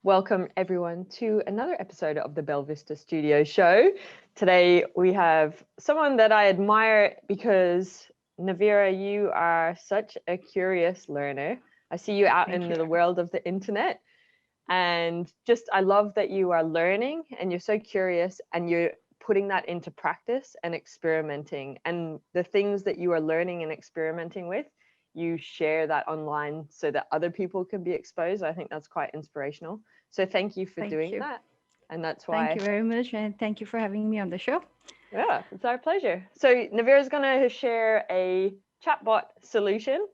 Welcome everyone to another episode of the Belvista Studios Show. Today we have someone that I admire because Naveera, you are such a curious learner. I see you out in the world of the internet, and just I love that you are learning and you're so curious and you're putting that into practice and experimenting, and the things that you are learning and experimenting with, you share that online so that other people can be exposed. I think that's quite inspirational. So thank you for doing that. And that's why. Thank you very much. And thank you for having me on the show. Yeah, it's our pleasure. So Naveera is going to share a chatbot solution.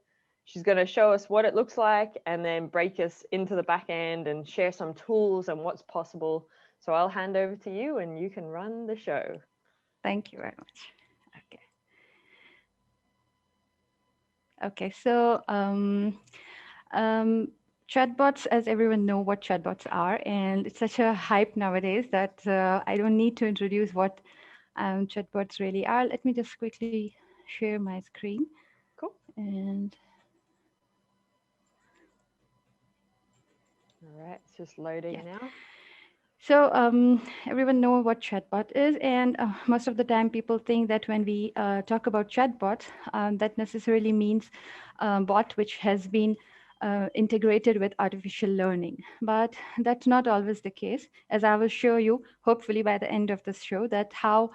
She's going to show us what it looks like and then break us into the back end and share some tools and what's possible. So I'll hand over to you and you can run the show. Thank you very much. Okay, so chatbots, as everyone know what chatbots are, and it's such a hype nowadays that I don't need to introduce what chatbots really are. Let me just quickly share my screen. Cool. And all right, it's just loading now. So everyone know what chatbot is, and most of the time people think that when we talk about chatbot, that necessarily means a bot which has been integrated with artificial learning. But that's not always the case, as I will show you, hopefully by the end of this show, that how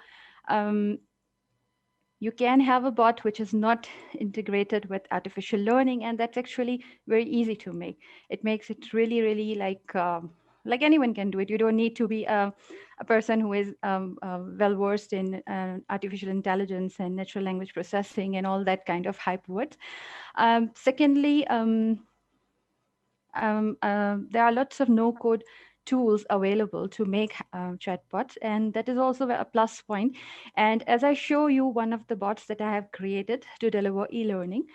you can have a bot which is not integrated with artificial learning, and that's actually very easy to make. It makes it really, really like anyone can do it. You don't need to be a person who is well versed in artificial intelligence and natural language processing and all that kind of hype words. Secondly, there are lots of no-code tools available to make chatbots, and that is also a plus point. And as I show you one of the bots that I have created to deliver e-learning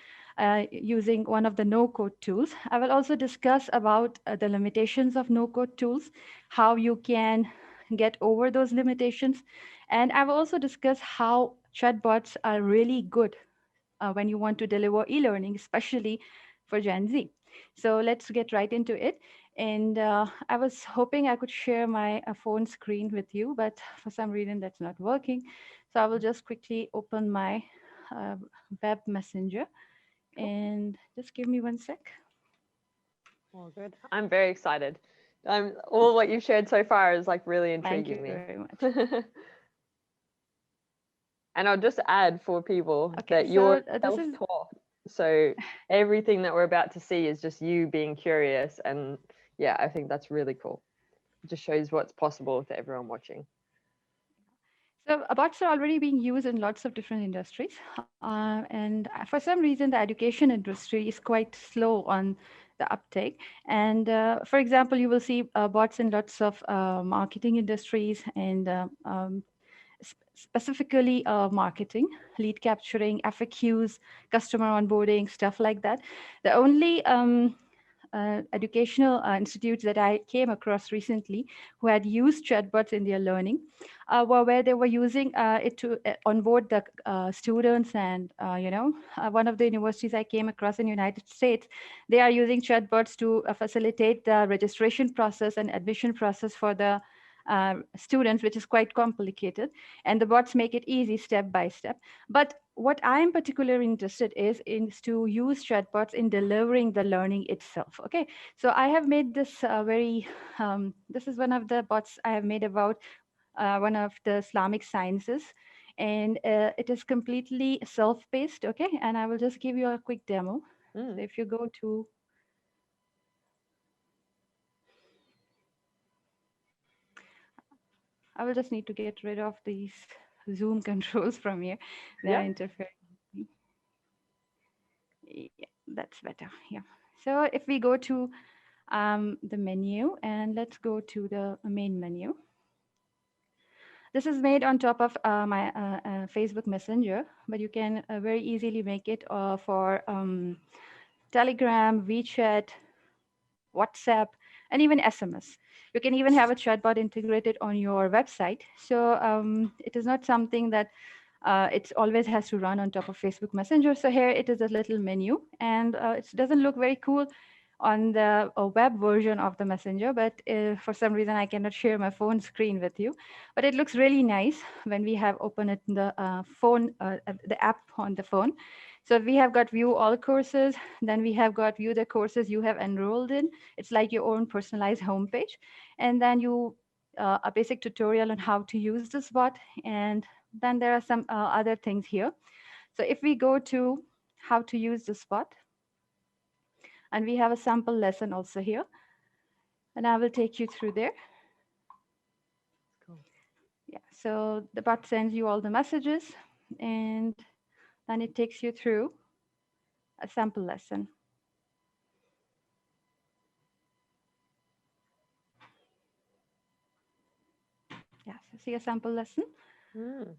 using one of the no-code tools, I will also discuss about the limitations of no-code tools, how you can get over those limitations, and I will also discuss how chatbots are really good when you want to deliver e-learning, especially for Gen Z. So let's get right into it. And I was hoping I could share my phone screen with you, but for some reason that's not working. So I will just quickly open my web messenger. Cool. And just give me 1 sec. Oh, good. I'm very excited. All what you've shared so far is like really intriguing me. Thank you very much. And I'll just add for people that you're self-taught. So everything that we're about to see is just you being curious. And yeah, I think that's really cool. It just shows what's possible to everyone watching. So bots are already being used in lots of different industries. And for some reason, the education industry is quite slow on the uptake. And for example, you will see bots in lots of marketing industries and specifically marketing, lead capturing, FAQs, customer onboarding, stuff like that. The only educational institutes that I came across recently who had used chatbots in their learning were where they were using it to onboard the students. And, one of the universities I came across in the United States, they are using chatbots to facilitate the registration process and admission process for the students, which is quite complicated, and the bots make it easy step by step. But what I'm particularly interested is to use chatbots in delivering the learning itself. Okay, so I have made this this is one of the bots I have made about one of the Islamic sciences, and it is completely self-paced. Okay, and I will just give you a quick demo. So if you go to I will just need to get rid of these Zoom controls from here. They are interfering. Yeah, that's better. Yeah. So if we go to the menu, and let's go to the main menu. This is made on top of my Facebook Messenger, but you can very easily make it for Telegram, WeChat, WhatsApp, and even SMS. You can even have a chatbot integrated on your website. So it is not something that it always has to run on top of Facebook Messenger. So here it is a little menu, and it doesn't look very cool on the web version of the Messenger, but for some reason I cannot share my phone screen with you. But it looks really nice when we have opened it in the the app on the phone. So we have got view all courses, then we have got view the courses you have enrolled in. It's like your own personalized homepage. And then you a basic tutorial on how to use this bot. And then there are some other things here. So if we go to how to use this bot, and we have a sample lesson also here, and I will take you through there. Cool. Yeah, so the bot sends you all the messages, and then it takes you through a sample lesson. Yeah, so see a sample lesson. Mm.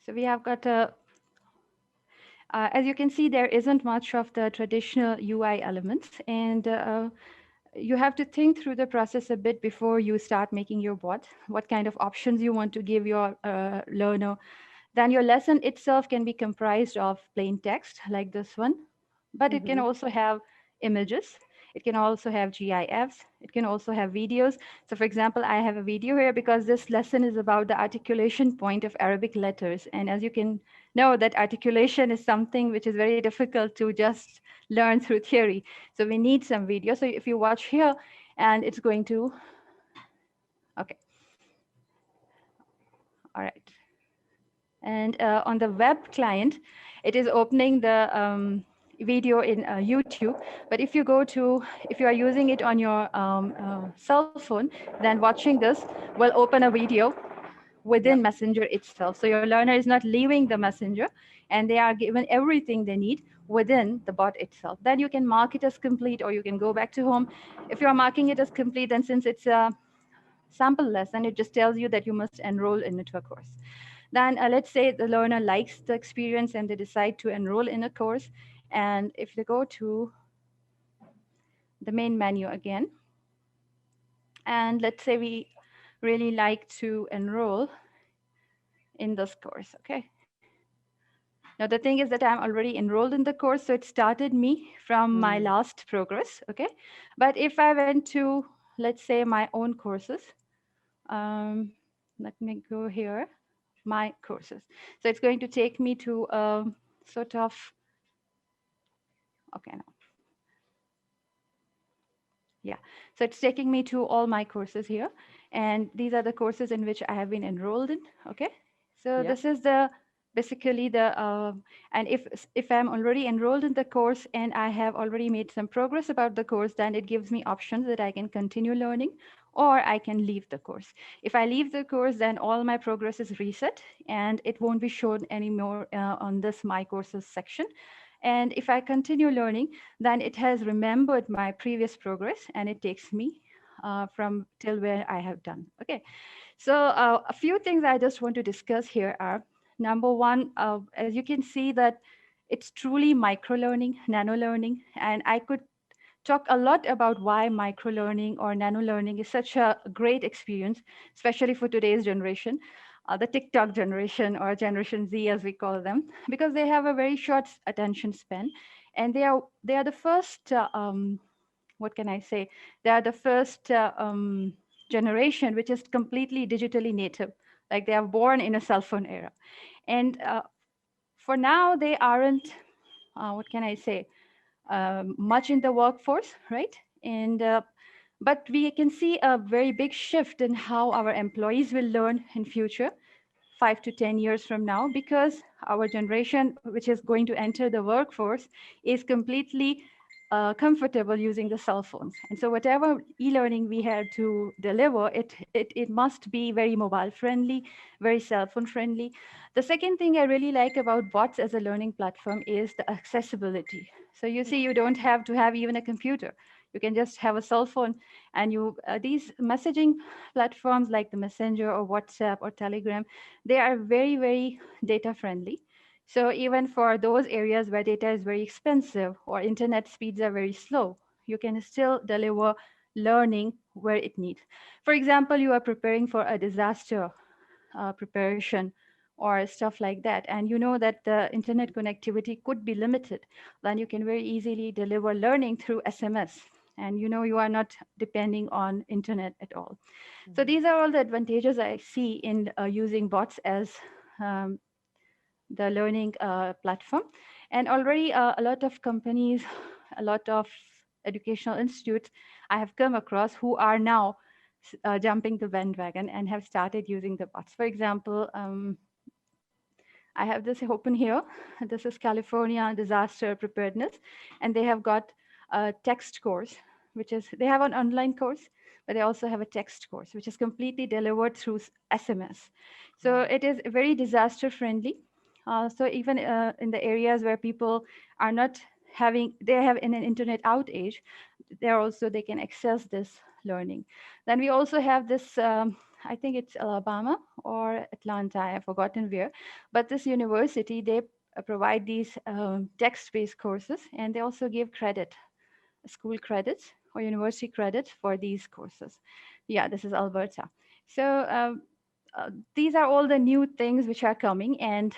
So we have got a, as you can see, there isn't much of the traditional UI elements, and you have to think through the process a bit before you start making your bot, what kind of options you want to give your learner. Then your lesson itself can be comprised of plain text like this one, but it can Mm-hmm. also have images. It can also have GIFs. It can also have videos. So for example, I have a video here because this lesson is about the articulation point of Arabic letters. And as you can know, that articulation is something which is very difficult to just learn through theory. So we need some video. So if you watch here, and it's going to, okay, all right. And on the web client, it is opening the video in YouTube. But if you go to, if you are using it on your cell phone, then watching this will open a video within Yep. Messenger itself. So your learner is not leaving the Messenger, and they are given everything they need within the bot itself. Then you can mark it as complete, or you can go back to home. If you are marking it as complete, then since it's a sample lesson, it just tells you that you must enroll into a course. Then let's say the learner likes the experience and they decide to enroll in a course. And if they go to the main menu again, and let's say we really like to enroll in this course, okay? Now the thing is that I'm already enrolled in the course, so it started me from my Mm. last progress, okay? But if I went to, let's say, my own courses, let me go here, my courses. So it's going to take me to a sort of, okay, now. Yeah, so it's taking me to all my courses here. And these are the courses in which I have been enrolled in, okay? So Yep. this is the, basically the, and if I'm already enrolled in the course and I have already made some progress about the course, then it gives me options that I can continue learning or I can leave the course. If I leave the course, then all my progress is reset and it won't be shown anymore on this My Courses section. And if I continue learning, then it has remembered my previous progress and it takes me from till where I have done. Okay, so a few things I just want to discuss here are, number one, as you can see that it's truly micro learning, nano learning, and I could talk a lot about why micro learning or nano learning is such a great experience, especially for today's generation, the TikTok generation or Generation Z as we call them, because they have a very short attention span, and they are the first. What can I say? They are the first generation which is completely digitally native, like they are born in a cell phone era, and for now they aren't. What can I say? Much in the workforce, right? And but we can see a very big shift in how our employees will learn in future, 5 to 10 years from now, because our generation, which is going to enter the workforce, is completely comfortable using the cell phones. And so whatever e-learning we had to deliver, it must be very mobile friendly, very cell phone friendly. The second thing I really like about bots as a learning platform is the accessibility. So you see, you don't have to have even a computer. You can just have a cell phone, and these messaging platforms like the Messenger or WhatsApp or Telegram, they are very, very data friendly. So even for those areas where data is very expensive or internet speeds are very slow, you can still deliver learning where it needs. For example, you are preparing for a disaster preparation or stuff like that, and you know that the internet connectivity could be limited, then you can very easily deliver learning through SMS, and you know you are not depending on internet at all. So Mhm. these are all the advantages I see in using bots as um, the learning platform. And already a lot of companies, a lot of educational institutes I have come across who are now jumping the bandwagon and have started using the bots. For example, I have this open here. This is California Disaster Preparedness, and they have got a text course, which is, they have an online course, but they also have a text course, which is completely delivered through SMS. So Wow. it is very disaster friendly. So even in the areas where people are not having, they have an internet outage, there also they can access this learning. Then we also have this, I think it's Alabama or Atlanta, I've forgotten where, but this university, they provide these text-based courses, and they also give credit, school credits or university credits for these courses. Yeah, this is Alberta. So these are all the new things which are coming, and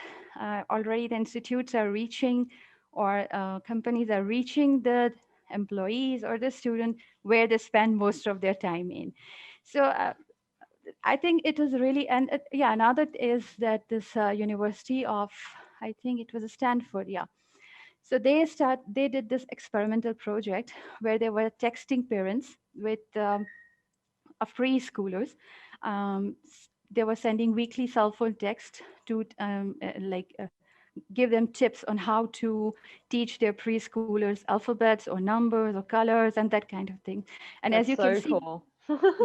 already the institutes are reaching, or companies are reaching the employees or the student where they spend most of their time in. So I think it is really, and yeah, another is that this university of, I think it was Stanford, yeah. So they did this experimental project where they were texting parents with preschoolers. They were sending weekly cell phone text to give them tips on how to teach their preschoolers alphabets or numbers or colors and that kind of thing. And as That's you can so see, cool.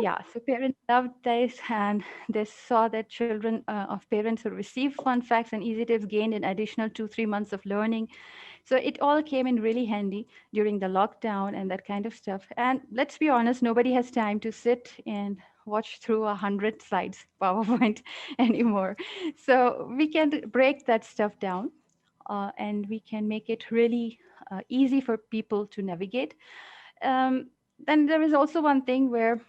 yeah, so parents loved this, and they saw that children of parents who received fun facts and easy tips gained an additional 2-3 months of learning. So it all came in really handy during the lockdown and that kind of stuff. And let's be honest, nobody has time to sit and watch through 100 slides PowerPoint anymore. So we can break that stuff down, and we can make it really easy for people to navigate. Um, then there is also one thing where,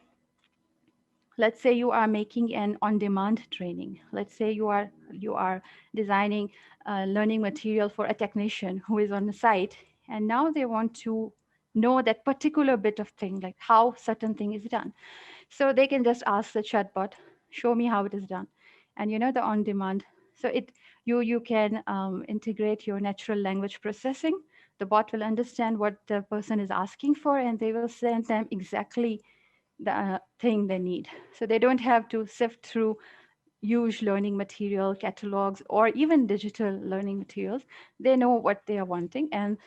let's say you are making an on-demand training. Let's say you are designing learning material for a technician who is on the site, and now they want to know that particular bit of thing, like how certain thing is done. So they can just ask the chatbot, show me how it is done, and you know, the on-demand. So you can integrate your natural language processing. The bot will understand what the person is asking for, and they will send them exactly the thing they need. So they don't have to sift through huge learning material catalogs or even digital learning materials. They know what they are wanting, and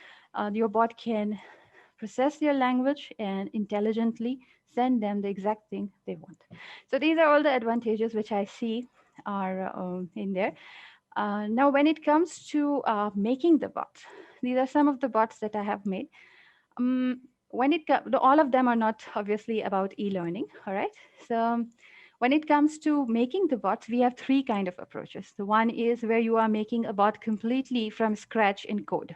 your bot can process their language and intelligently send them the exact thing they want. So these are all the advantages which I see are in there. Now, when it comes to making the bots, these are some of the bots that I have made. When it comes, all of them are not obviously about e-learning, all right? So when it comes to making the bots, we have three kind of approaches. The one is where you are making a bot completely from scratch in code.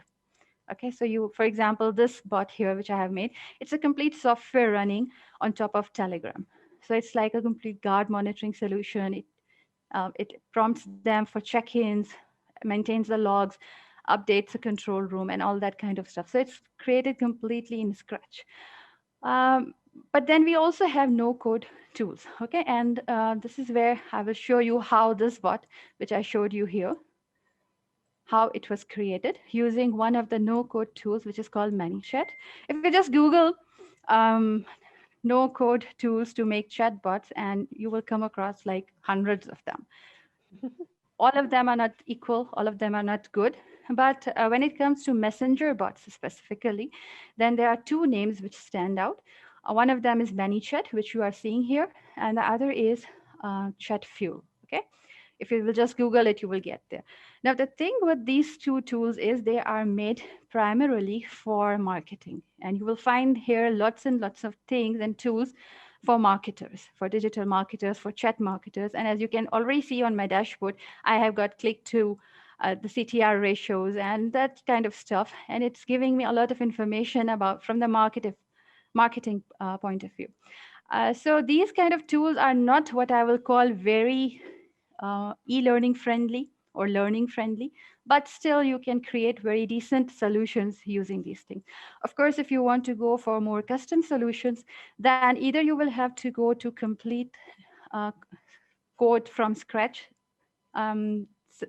Okay, so you, for example, this bot here, which I have made, it's a complete software running on top of Telegram. So it's like a complete guard monitoring solution. It prompts them for check-ins, maintains the logs, updates the control room, and all that kind of stuff. So it's created completely in Scratch. Um, but then we also have no-code tools. Okay, and this is where I will show you how this bot, which I showed you here, how it was created using one of the no-code tools, which is called ManyChat. If you just Google um, no-code tools to make chatbots, and you will come across like hundreds of them. All of them are not equal, all of them are not good. But when it comes to messenger bots specifically, then there are two names which stand out. One of them is ManyChat, which you are seeing here, and the other is ChatFuel. Okay, if you will just Google it, you will get there. Now, the thing with these two tools is they are made primarily for marketing, and you will find here lots and lots of things and tools for marketers, for digital marketers, for chat marketers. And as you can already see on my dashboard, I have got click to the CTR ratios and that kind of stuff. And it's giving me a lot of information about from the marketing point of view. So these kind of tools are not what I will call very e-learning friendly or learning friendly, but still you can create very decent solutions using these things. Of course, if you want to go for more custom solutions, then either you will have to go to complete uh, code from scratch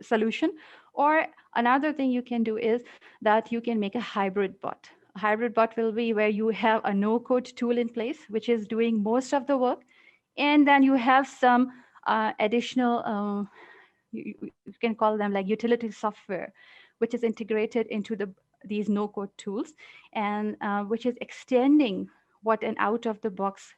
solution, or another thing you can do is that you can make a hybrid bot. A hybrid bot will be where you have a no-code tool in place, which is doing most of the work, and then you have some additional, you can call them like utility software, which is integrated into these no-code tools, and which is extending what an out-of-the-box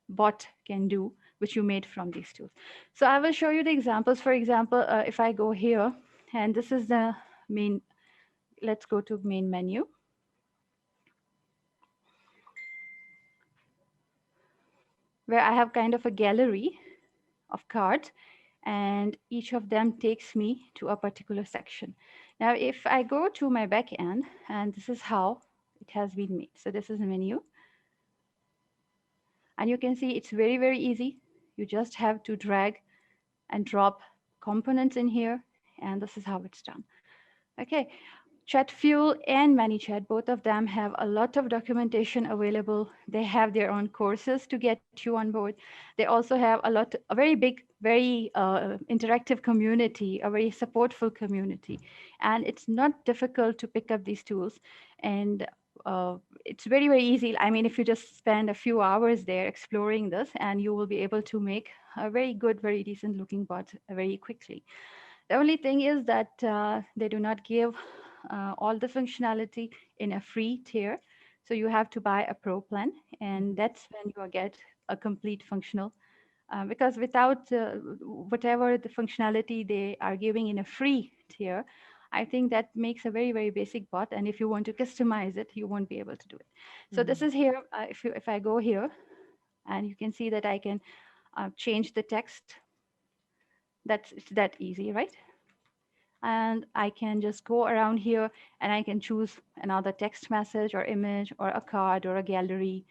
bot can do, which you made from these tools. So I will show you the examples. For example, if I go here, and this is the main, let's go to main menu. Where I have kind of a gallery of cards, and each of them takes me to a particular section. Now, if I go to my back end, and this is how it has been made. So this is a menu, and you can see it's very, very easy. You just have to drag and drop components in here, and this is how it's done. Okay, Chatfuel and ManyChat, both of them have a lot of documentation available. They have their own courses to get you on board. They also have a very big, very interactive community, a very supportful community. And it's not difficult to pick up these tools. And it's very, very easy. I mean, if you just spend a few hours there exploring this, and you will be able to make a very good, very decent looking bot very quickly. The only thing is that they do not give all the functionality in a free tier. So you have to buy a pro plan, and that's when you get a complete functional. Because without whatever the functionality they are giving in a free tier, I think that makes a very, very basic bot. And if you want to customize it, you won't be able to do it. So this is here. If I go here, and you can see that I can change the text. It's that easy, right? And I can just go around here and I can choose another text message or image or a card or a gallery.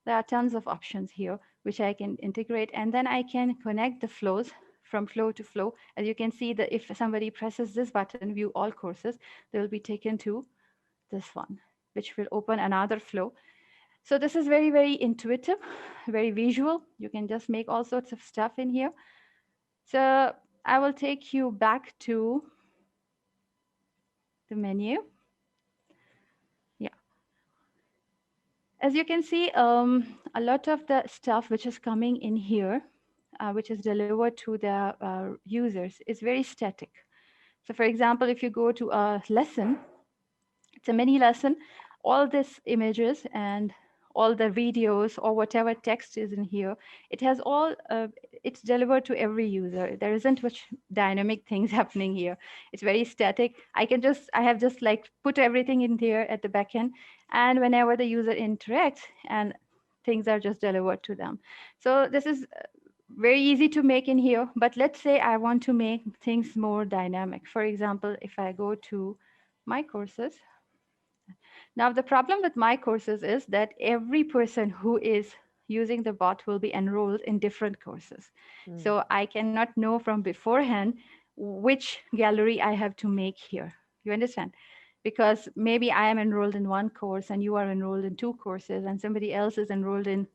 There are tons of options here which I can integrate, and then I can connect the flows from flow to flow. As you can see that if somebody presses this button, view all courses, they will be taken to this one, which will open another flow. So this is very, very intuitive, very visual. You can just make all sorts of stuff in here. So I will take you back to the menu. Yeah. As you can see, a lot of the stuff which is coming in here, which is delivered to the users, is very static. So for example, if you go to a lesson, it's a mini lesson, all these images and all the videos or whatever text is in here, it has all, it's delivered to every user. There isn't much dynamic things happening here. It's very static. I have just like put everything in there at the back end, and whenever the user interacts, and things are just delivered to them. So this is very easy to make in here, but let's say I want to make things more dynamic. For example, if I go to my courses, now, the problem with my courses is that every person who is using the bot will be enrolled in different courses. So I cannot know from beforehand which gallery I have to make here. You understand? Because maybe I am enrolled in one course and you are enrolled in two courses and somebody else is enrolled in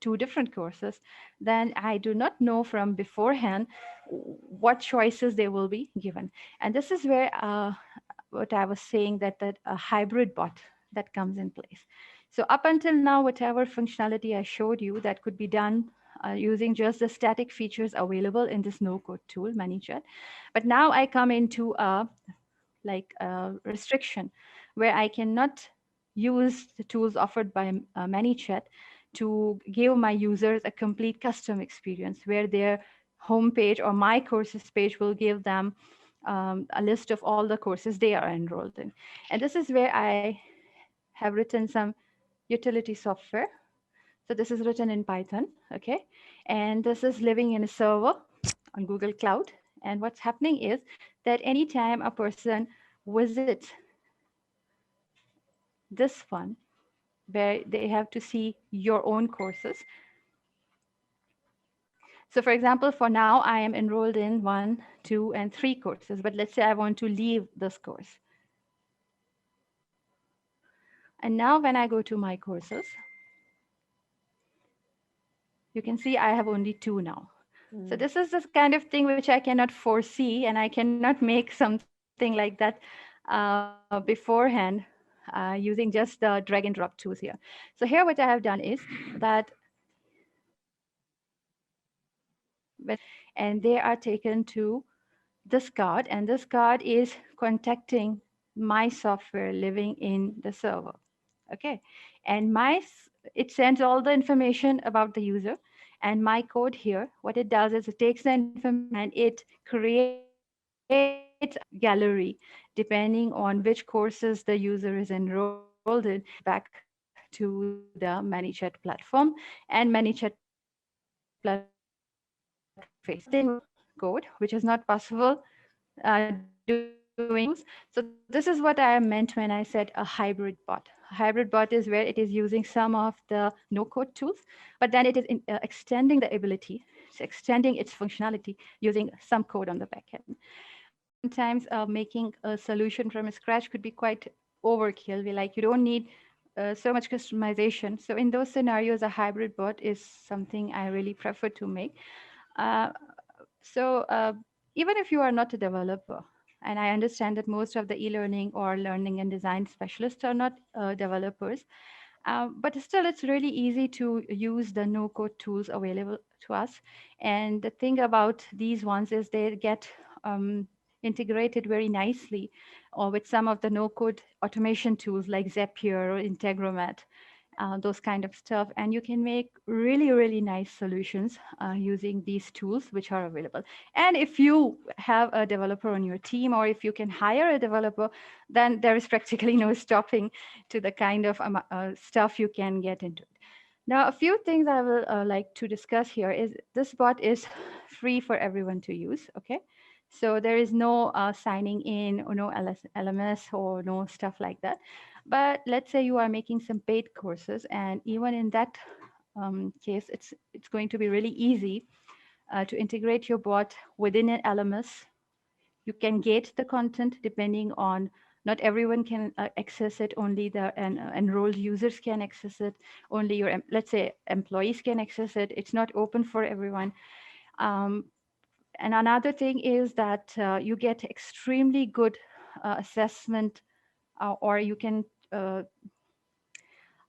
two different courses, then I do not know from beforehand what choices they will be given. And this is where what I was saying, that a hybrid bot that comes in place. So up until now, whatever functionality I showed you that could be done using just the static features available in this no-code tool, ManyChat. But now I come into a restriction where I cannot use the tools offered by ManyChat to give my users a complete custom experience where their homepage or my courses page will give them a list of all the courses they are enrolled in. And this is where I have written some utility software. So this is written in Python, okay? And this is living in a server on Google Cloud. And what's happening is that anytime a person visits this one, where they have to see your own courses. So for example, for now, I am enrolled in 1, 2, and 3 courses, but let's say I want to leave this course. And now when I go to my courses, you can see I have only 2 now. So Mm. this is the kind of thing which I cannot foresee, and I cannot make something like that beforehand using just the drag and drop tools here. So here what I have done is that and they are taken to this card, and this card is contacting my software living in the server. Okay, and it sends all the information about the user, and my code here, what it does is it takes the information and it creates gallery depending on which courses the user is enrolled in, back to the ManyChat platform, and ManyChat platform creates a customer facing code, which is not possible doing tools. So this is what I meant when I said a hybrid bot. A hybrid bot is where it is using some of the no-code tools, but then it is extending the ability, it's extending its functionality using some code on the back end. Sometimes making a solution from scratch could be quite overkill. We like, you don't need so much customization. So in those scenarios, a hybrid bot is something I really prefer to make. Uh, so even if you are not a developer, and I understand that most of the e-learning or learning and design specialists are not developers, but still it's really easy to use the no-code tools available to us. And the thing about these ones is they get integrated very nicely or with some of the no-code automation tools like Zapier or Integromat, those kind of stuff. And you can make really, really nice solutions using these tools which are available. And if you have a developer on your team, or if you can hire a developer, then there is practically no stopping to the kind of stuff you can get into it. Now, a few things I will like to discuss here is this bot is free for everyone to use, okay? So there is no signing in or no LMS or no stuff like that. But let's say you are making some paid courses, and even in that case, it's going to be really easy to integrate your bot within an LMS. You can gate the content depending on, not everyone can access it, only the enrolled users can access it, only your let's say employees can access it. It's not open for everyone. um, and another thing is that you get extremely good assessment, or uh,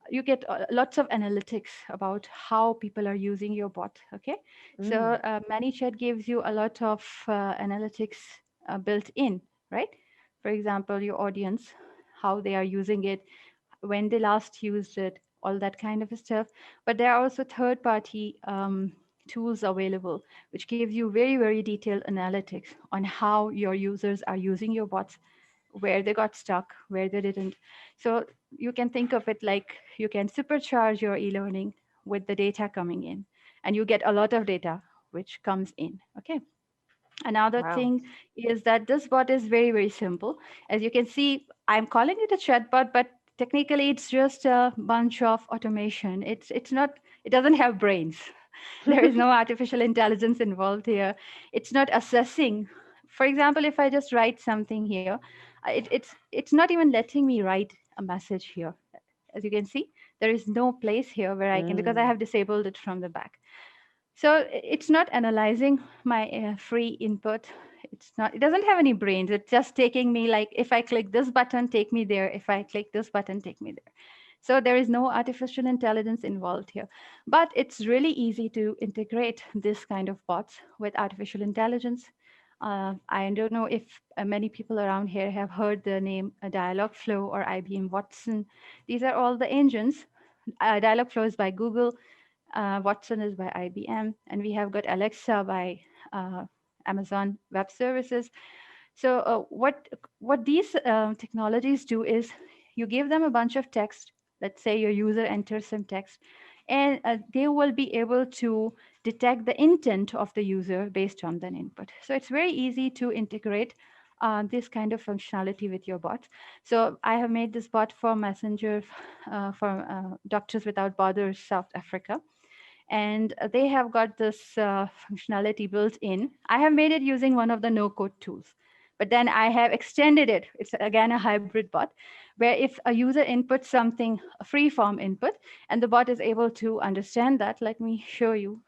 you get lots of analytics about how people are using your bot. Okay, so Mm. ManyChat gives you a lot of analytics built in, right? For example, your audience, how they are using it, when they last used it, all that kind of stuff. But there are also third party tools available which gives you very, very detailed analytics on how your users are using your bots, where they got stuck, where they didn't. So you can think of it like you can supercharge your e-learning with the data coming in, and you get a lot of data which comes in. Okay. Another Wow. thing is that this bot is very, very simple. As you can see, I'm calling it a chatbot, but technically it's just a bunch of automation. It's not, it doesn't have brains. There is no artificial intelligence involved here. It's not assessing. For example, if I just write something here, it's not even letting me write a message here. As you can see, there is no place here where I can, because I Mm. have disabled it from the back. So it's not analyzing my free input. It's not, it doesn't have any brains. It's just taking me, like, if I click this button, take me there. If I click this button, take me there. So there is no artificial intelligence involved here. But it's really easy to integrate this kind of bots with artificial intelligence. I don't know if many people around here have heard the name Dialogflow or IBM Watson. These are all the engines. Dialogflow is by Google, Watson is by IBM, and we have got Alexa by uh, Amazon Web Services. So what these technologies do is you give them a bunch of text. Let's say your user enters some text, and they will be able to detect the intent of the user based on that input. So it's very easy to integrate this kind of functionality with your bots. So I have made this bot for Messenger for Doctors Without Borders South Africa. and they have got this functionality built in. I have made it using one of the no-code tools, but then I have extended it. It's again a hybrid bot, where if a user inputs something, a free form input, and the bot is able to understand that. Let me show you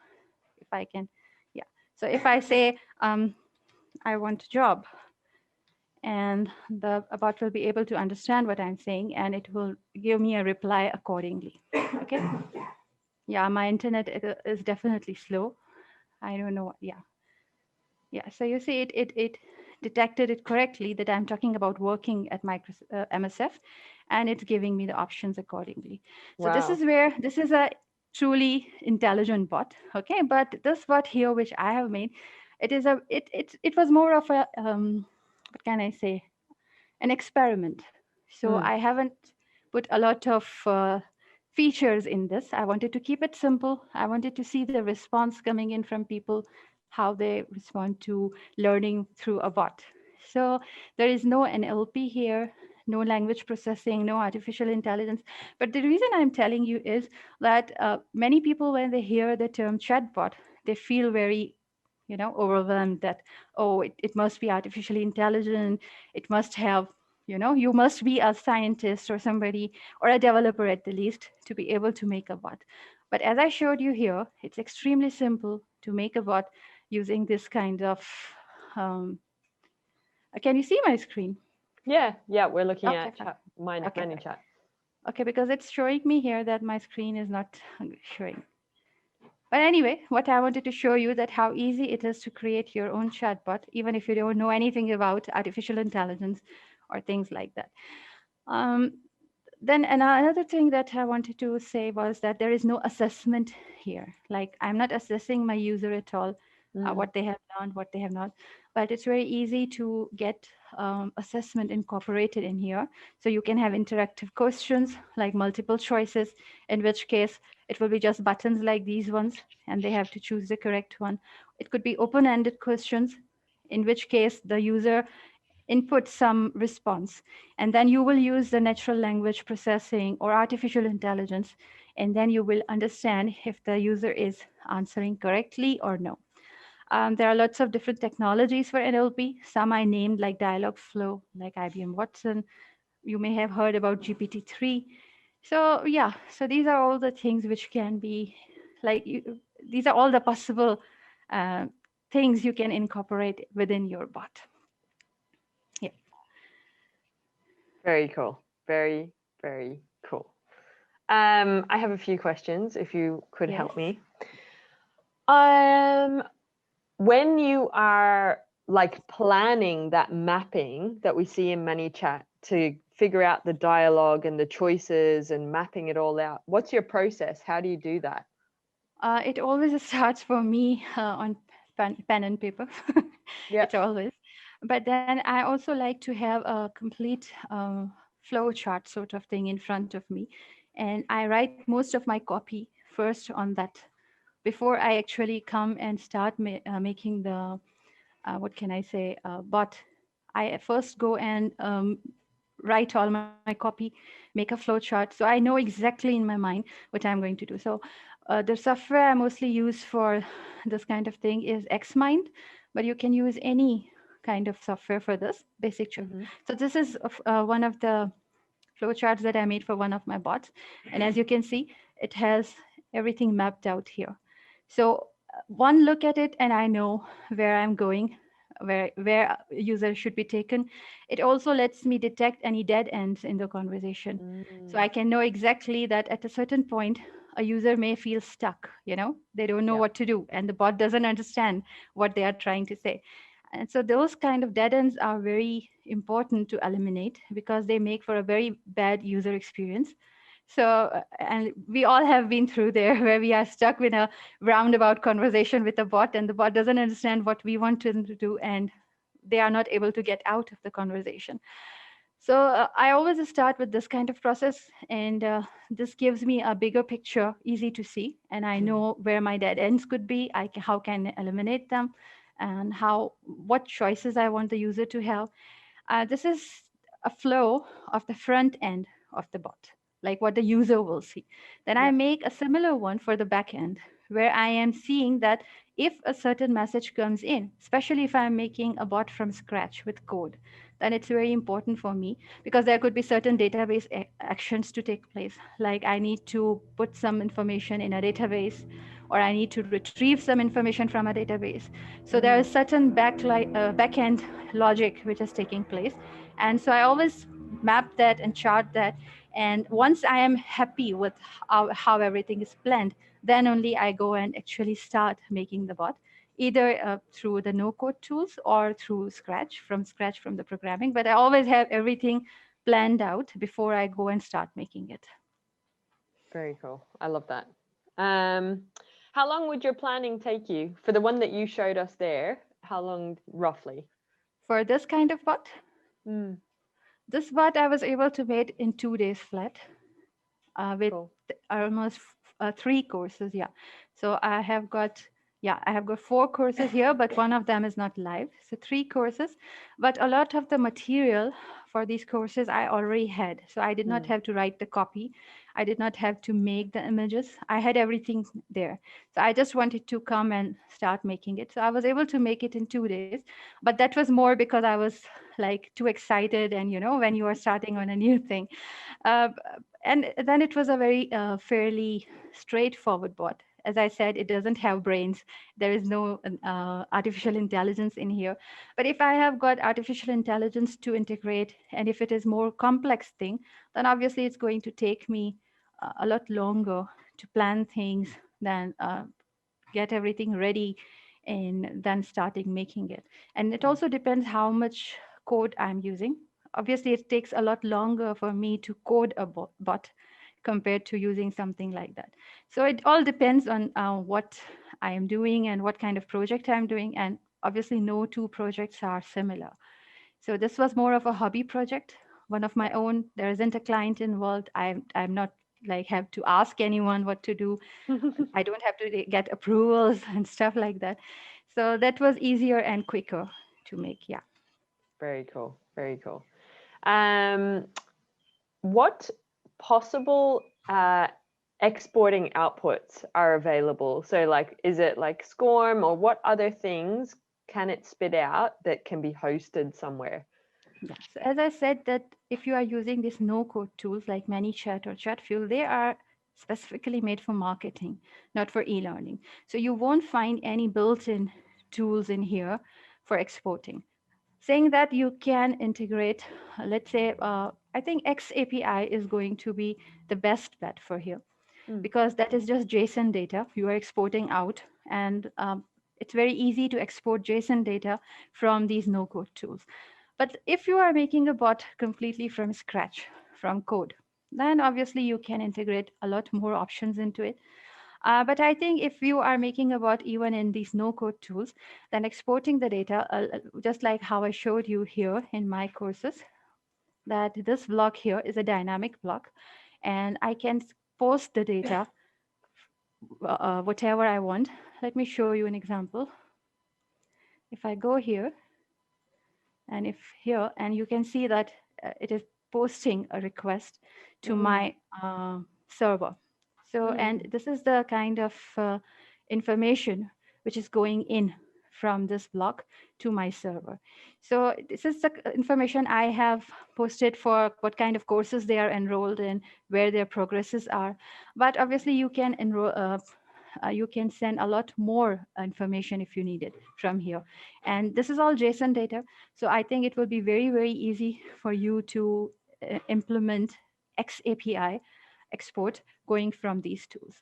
if I can. Yeah. So if I say, I want a job, and the bot will be able to understand what I'm saying, and it will give me a reply accordingly. Okay. Yeah, my internet is definitely slow. I don't know. Yeah. Yeah. So you see, it detected it correctly that I'm talking about working at MSF, and it's giving me the options accordingly. So this Wow. is where this is a truly intelligent bot. Okay, but this bot here, which I have made, it was more of a what can I say, an experiment. So Mm. I haven't put a lot of features in this. I wanted to keep it simple. I wanted to see the response coming in from people, how they respond to learning through a bot. So there is no NLP here, no language processing, no artificial intelligence. But the reason I'm telling you is that many people, when they hear the term chatbot, they feel very, overwhelmed that, oh, it must be artificially intelligent. It must have, you must be a scientist or somebody or a developer at the least to be able to make a bot. But as I showed you here, it's extremely simple to make a bot using this kind of, um, can you see my screen? Yeah, yeah, we're looking Okay, at fine. chat, Okay, fine. ManyChat. Okay, because it's showing me here that my screen is not showing. But anyway, what I wanted to show you that how easy it is to create your own chatbot, even if you don't know anything about artificial intelligence or things like that. Um, then another thing that I wanted to say was that there is no assessment here. Like I'm not assessing my user at all, Mm. what they have learned, what they have not. But it's very easy to get assessment incorporated in here. So you can have interactive questions like multiple choices, in which case it will be just buttons like these ones, and they have to choose the correct one. It could be open-ended questions, in which case the user input some response, and then you will use the natural language processing or artificial intelligence, and then you will understand if the user is answering correctly or no. There are lots of different technologies for NLP. Some I named like Dialogflow, like IBM Watson. You may have heard about GPT-3. So yeah, so these are all the things which can be like these are all the possible uh, things you can incorporate within your bot. Yeah. Very cool. Very, very cool. I have a few questions if you could Yes. help me. Um, when you are like planning that mapping that we see in ManyChat to figure out the dialogue and the choices and mapping it all out, what's your process? How do you do that? It always starts for me on pen and paper. Yeah. It's always. But then I also like to have a complete flow chart sort of thing in front of me. And I write most of my copy first on that before I actually come and start making the, what can I say, bot. I first go and write all my copy, make a flow chart. So I know exactly in my mind what I'm going to do. So the software I mostly use for this kind of thing is Xmind, but you can use any kind of software for this basic. Hmm. So this is one of the flowcharts that I made for one of my bots. And as you can see, it has everything mapped out here. So one look at it and I know where I'm going, where user should be taken. It also lets me detect any dead ends in the conversation. So Mm. I can know exactly that at a certain point, a user may feel stuck, they don't know Yeah. what to do, and the bot doesn't understand what they are trying to say. And so those kind of dead ends are very important to eliminate because they make for a very bad user experience. So, and we all have been through there where we are stuck in a roundabout conversation with a bot, and the bot doesn't understand what we want them to do, and they are not able to get out of the conversation. So I always start with this kind of process, and this gives me a bigger picture, easy to see, and I Mm. know where my dead ends could be. How can I eliminate them, and what choices I want the user to have. This is a flow of the front end of the bot, like what the user will see. Then I Yeah. make a similar one for the back end, where I am seeing that if a certain message comes in, especially if I'm making a bot from scratch with code, then it's very important for me because there could be certain database actions to take place. Like I need to put some information in a database, or I need to retrieve some information from a database. So there is certain back-end logic which is taking place. And so I always map that and chart that. And once I am happy with how everything is planned, then only I go and actually start making the bot, either through the no-code tools or through scratch from the programming. But I always have everything planned out before I go and start making it. Very cool. I love that. How long would your planning take you for the one that you showed us there? How long roughly? For this kind of bot, Mm, this bot I was able to make in 2 days flat, with cool. almost 3 courses. Yeah. So I have got 4 courses here, but one of them is not live. So 3 courses, but a lot of the material for these courses I already had. So I did not Mm, have to write the copy. I did not have to make the images. I had everything there. So I just wanted to come and start making it. So I was able to make it in 2 days, but that was more because I was like too excited. And when you are starting on a new thing, uh, and then it was a very fairly straightforward bot. As I said, it doesn't have brains. There is no artificial intelligence in here. But if I have got artificial intelligence to integrate, and if it is more complex thing, then obviously it's going to take me a lot longer to plan things than get everything ready and then starting making it. And it mm, also depends how much code I'm using. Obviously, it takes a lot longer for me to code a bot compared to using something like that. So it all depends on what I am doing and what kind of project I'm doing. And obviously, no two projects are similar. So this was more of a hobby project, one of my own. There isn't a client involved. I'm not like have to ask anyone what to do. yeah. I don't have to get approvals and stuff like that. So that was easier and quicker to make. Yeah. Very cool. Very cool. Um, what possible exporting outputs are available? So like, is it like SCORM, or what other things can it spit out that can be hosted somewhere? Yeah. So as I said, that if you are using these no-code tools like ManyChat or ChatFuel, they are specifically made for marketing, not for e-learning. So you won't find any built-in tools in here for exporting. Saying that, you can integrate, let's say, I think XAPI is going to be the best bet for here, Mm, because that is just JSON data you are exporting out. And it's very easy to export JSON data from these no-code tools. But if you are making a bot completely from scratch, from code, then obviously you can integrate a lot more options into it. But I think if you are making a bot even in these no-code tools, then exporting the data, just like how I showed you here in my courses, that this block here is a dynamic block, and I can post the data whatever I want. Let me show you an example. If I go here, and if here, and you can see that it is posting a request to mm, my server. So, and mm, this is the kind of information which is going in from this block to my server. So this is the information I have posted for what kind of courses they are enrolled in, where their progresses are. But obviously you can enroll, you can send a lot more information if you need it from here. And this is all JSON data. So I think it will be very, very easy for you to implement XAPI export going from these tools.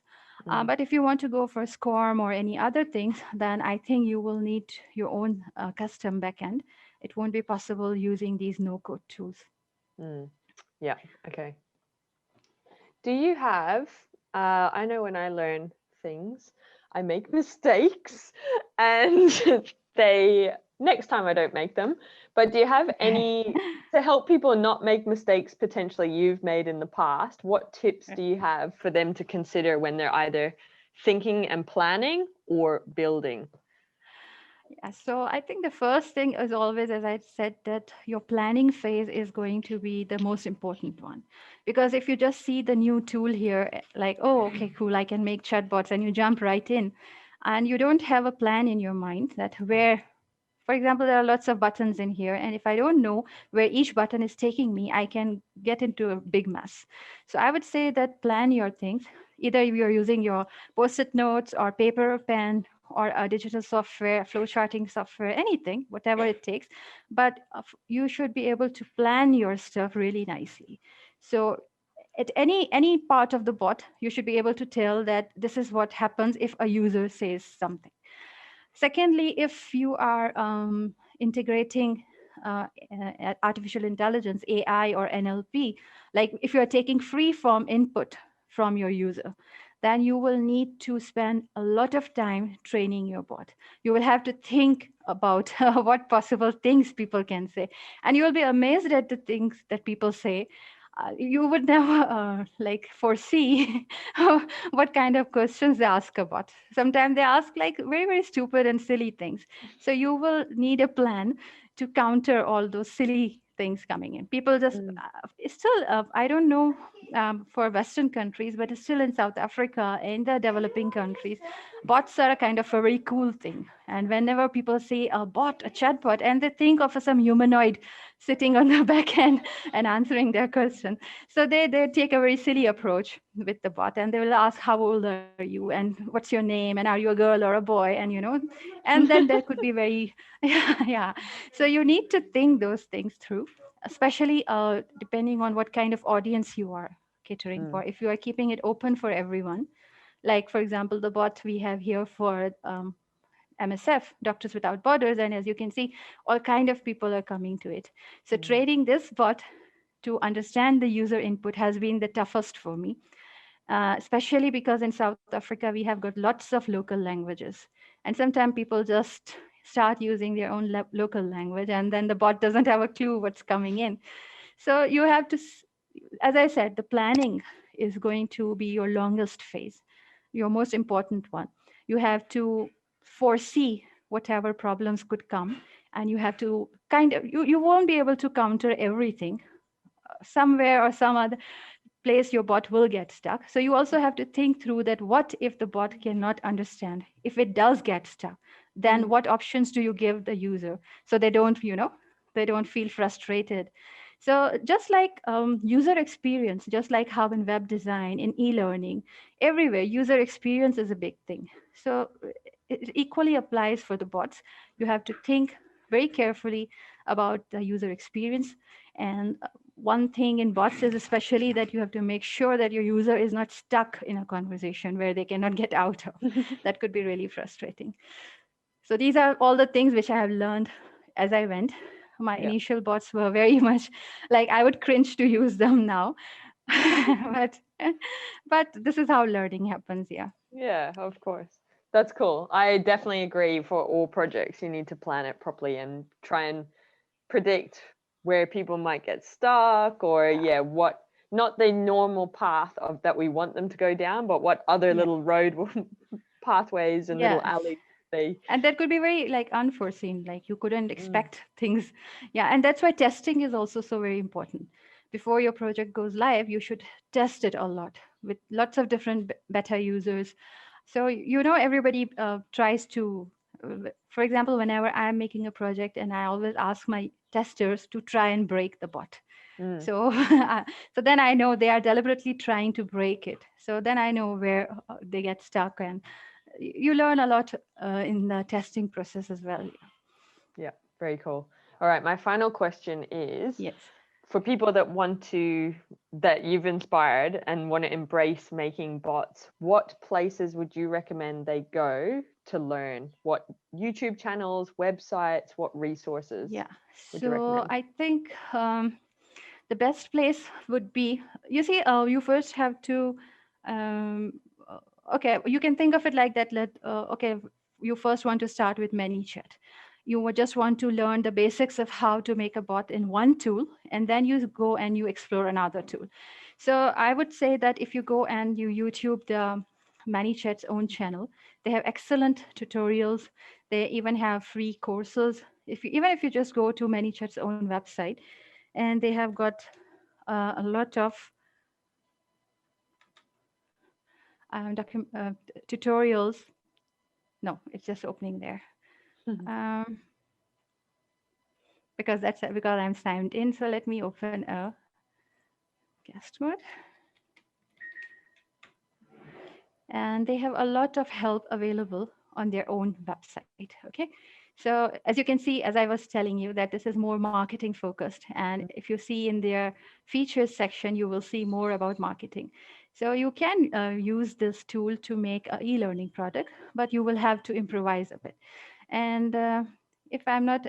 mm. But if you want to go for SCORM or any other things, then I think you will need your own custom backend. It won't be possible using these no-code tools. Mm. Yeah. Okay. Do you have, I know when I learn things, I make mistakes, and next time I don't make them. But do you have any, to help people not make mistakes potentially you've made in the past, what tips do you have for them to consider when they're either thinking and planning or building? Yeah, so I think the first thing is always, as I said, that your planning phase is going to be the most important one. Because if you just see the new tool here, like, oh, okay, cool, I can make chatbots, and you jump right in, and you don't have a plan in your mind that where, for example, there are lots of buttons in here, and if I don't know where each button is taking me, I can get into a big mess. So I would say that plan your things. Either you're using your post-it notes or paper or pen or a digital software, flowcharting software, anything, whatever it takes. But you should be able to plan your stuff really nicely. So at any part of the bot, you should be able to tell that this is what happens if a user says something. Secondly, if you are integrating artificial intelligence, AI or NLP, like if you're taking free form input from your user, then you will need to spend a lot of time training your bot. You will have to think about what possible things people can say. And you will be amazed at the things that people say. You would never like foresee what kind of questions they ask about. Sometimes they ask like very, very stupid and silly things. So you will need a plan to counter all those silly things coming in. People just Mm, it's still, I don't know for Western countries, but it's still in South Africa, in the developing countries, bots are a kind of a very cool thing. And whenever people say a bot, a chatbot, and they think of some humanoid sitting on the back end and answering their question. So they take a very silly approach with the bot, and they will ask, how old are you, and what's your name, and are you a girl or a boy, and and then there could be very yeah. So you need to think those things through, especially depending on what kind of audience you are catering mm, for. If you are keeping it open for everyone, like for example the bot we have here for MSF, Doctors Without Borders, and as you can see, all kind of people are coming to it. So mm, trading this bot to understand the user input has been the toughest for me, especially because in South Africa we have got lots of local languages, and sometimes people just start using their own local language, and then the bot doesn't have a clue what's coming in. So you have to, as I said, the planning is going to be your longest phase, your most important one. You have to foresee whatever problems could come, and you have to you won't be able to counter everything. Somewhere or some other place your bot will get stuck. So you also have to think through that what if the bot cannot understand? If it does get stuck, then mm, what options do you give the user so they don't, they don't feel frustrated? So just like user experience, just like how in web design, in e-learning, everywhere, user experience is a big thing. So it equally applies for the bots. You have to think very carefully about the user experience. And one thing in bots is especially that you have to make sure that your user is not stuck in a conversation where they cannot get out of. That could be really frustrating. So these are all the things which I have learned as I went. My yeah. initial bots were very much like I would cringe to use them now. but but this is how learning happens, yeah. Yeah, of course. That's cool. I definitely agree for all projects, you need to plan it properly and try and predict where people might get stuck or, yeah, what, not the normal path of that we want them to go down, but what other Yeah. little road pathways and little Yeah. alleys they. And that could be very like unforeseen, like you couldn't Mm, expect things. Yeah, and that's why testing is also so very important. Before your project goes live, you should test it a lot with lots of different beta users. So everybody tries to for example, whenever I'm making a project, and I always ask my testers to try and break the bot. mm. So so then I know they are deliberately trying to break it, so then I know where they get stuck. And you learn a lot in the testing process as well. Yeah, very cool. All right, my final question is Yes. for people that want to, that you've inspired and want to embrace making bots, what places would you recommend they go to learn? What YouTube channels, websites, what resources Yeah. would you So recommend? I think the best place would be, you see, you first have to, um, okay, you can think of it like that. Okay, you first want to start with ManyChat. You would just want to learn the basics of how to make a bot in one tool, and then you go and you explore another tool. So I would say that if you go and you YouTube the ManyChat's own channel, They have excellent tutorials. They even have free courses. Even if you just go to ManyChat's own website, and they have got a lot of tutorials. No, it's just opening there. Because I'm signed in. So let me open a guest mode. And they have a lot of help available on their own website. Okay. So as you can see, as I was telling you, that this is more marketing focused. And if you see in their features section, you will see more about marketing. So you can use this tool to make an e-learning product, but you will have to improvise a bit. And if I'm not,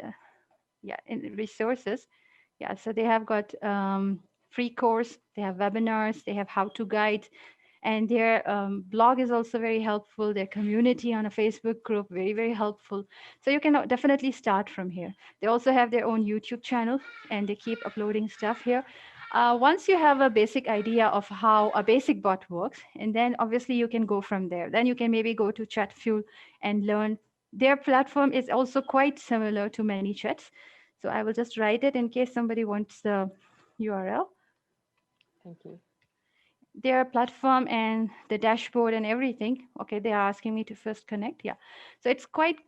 in resources, so they have got free course, they have webinars, they have how-to guides, and their blog is also very helpful. Their community on a Facebook group, very, very helpful. So you can definitely start from here. They also have their own YouTube channel, and they keep uploading stuff here. Once you have a basic idea of how a basic bot works, and then obviously you can go from there. Then you can maybe go to Chatfuel and learn. Their platform is also quite similar to ManyChats. So I will just write it in case somebody wants the URL. Thank you. Their platform and the dashboard and everything. Okay, they are asking me to first connect. Yeah, so it's quite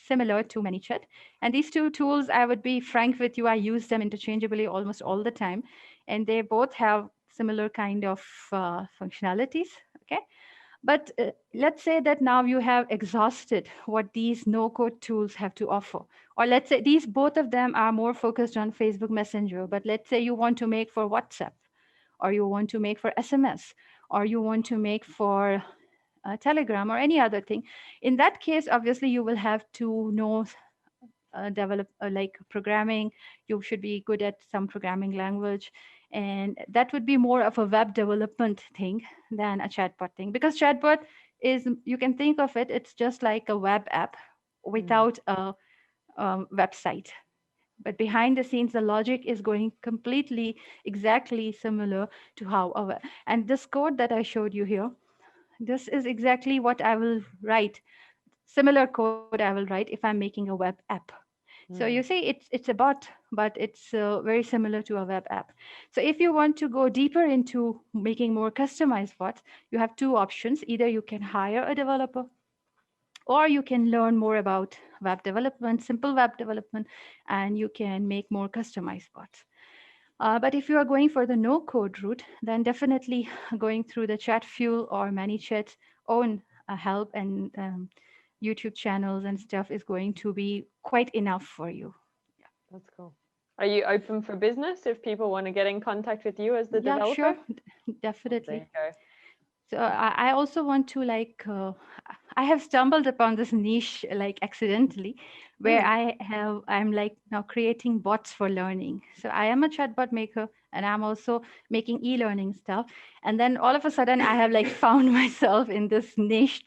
similar to ManyChat. And these two tools, I would be frank with you, I use them interchangeably almost all the time, and they both have similar kind of functionalities. Okay, but let's say that now you have exhausted what these no-code tools have to offer. Or let's say these both of them are more focused on Facebook Messenger, but let's say you want to make for WhatsApp, or you want to make for SMS, or you want to make for Telegram or any other thing. In that case, obviously, you will have to know, develop like programming. You should be good at some programming language. And that would be more of a web development thing than a chatbot thing. Because chatbot is, you can think of it, it's just like a web app without a website. But behind the scenes, the logic is going completely exactly similar to how our, and this code that I showed you here, this is exactly what I will write. Similar code I will write if I'm making a web app. So you see, it's a bot, but it's very similar to a web app. So if you want to go deeper into making more customized bots, you have two options. Either you can hire a developer, or you can learn more about web development, simple web development, and you can make more customized bots. But if you are going for the no-code route, then definitely going through the Chatfuel or ManyChat's own help and YouTube channels and stuff is going to be quite enough for you. Yeah. That's cool. Are you open for business if people want to get in contact with you as the developer? Yeah, sure, definitely. There you go. So I also want to I have stumbled upon this niche like accidentally, where I'm like now creating bots for learning. So I am a chatbot maker, and I'm also making e-learning stuff. And then all of a sudden I have like found myself in this niche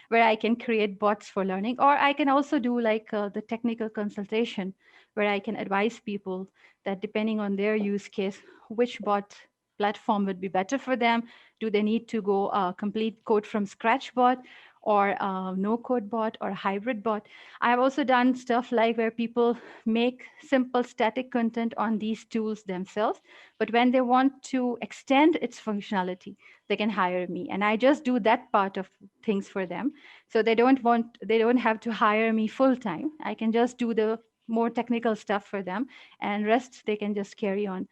where I can create bots for learning, or I can also do like the technical consultation, where I can advise people that depending on their use case, which bot platform would be better for them. Do they need to go complete code from scratch bot, or no code bot, or hybrid bot? I have also done stuff like where people make simple static content on these tools themselves, but when they want to extend its functionality, they can hire me, and I just do that part of things for them. So they don't have to hire me full time. I can just do the more technical stuff for them, and rest they can just carry on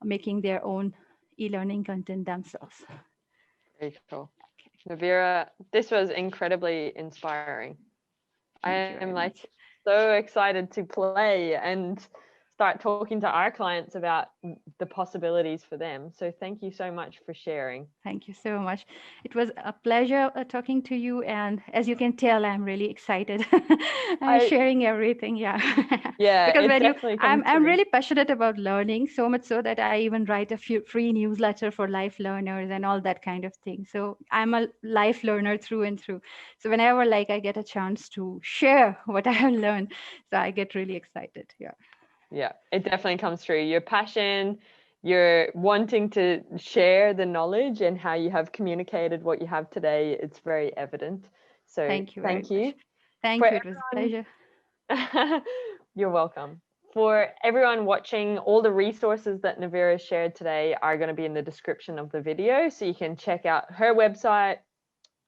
making their own e-learning content themselves. Very cool. Naveera, this was incredibly inspiring. I am like so excited to play and start talking to our clients about the possibilities for them. So thank you so much for sharing. Thank you so much. It was a pleasure talking to you. And as you can tell, I'm really excited sharing everything. Yeah. Yeah. Because when I'm really passionate about learning, so much so that I even write a few free newsletter for life learners and all that kind of thing. So I'm a life learner through and through. So whenever I get a chance to share what I have learned, so I get really excited. Yeah. Yeah, it definitely comes through. Your passion, you're wanting to share the knowledge and how you have communicated what you have today. It's very evident. So Thank you very thank you. much. Thank For you. It was a pleasure. You're welcome. For everyone watching, all the resources that Naveera shared today are going to be in the description of the video, so you can check out her website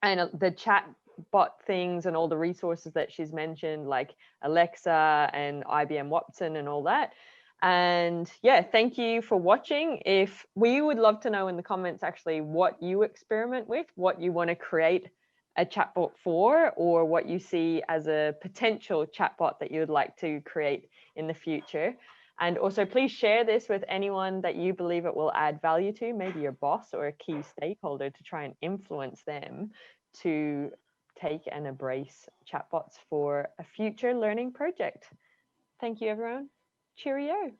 and the chatbot things and all the resources that she's mentioned, like Alexa and IBM Watson and all that. And yeah, thank you for watching. If we would love to know in the comments actually what you experiment with, what you want to create a chatbot for, or what you see as a potential chatbot that you would like to create in the future. And also please share this with anyone that you believe it will add value to, maybe your boss or a key stakeholder, to try and influence them to take and embrace chatbots for a future learning project. Thank you, everyone. Cheerio.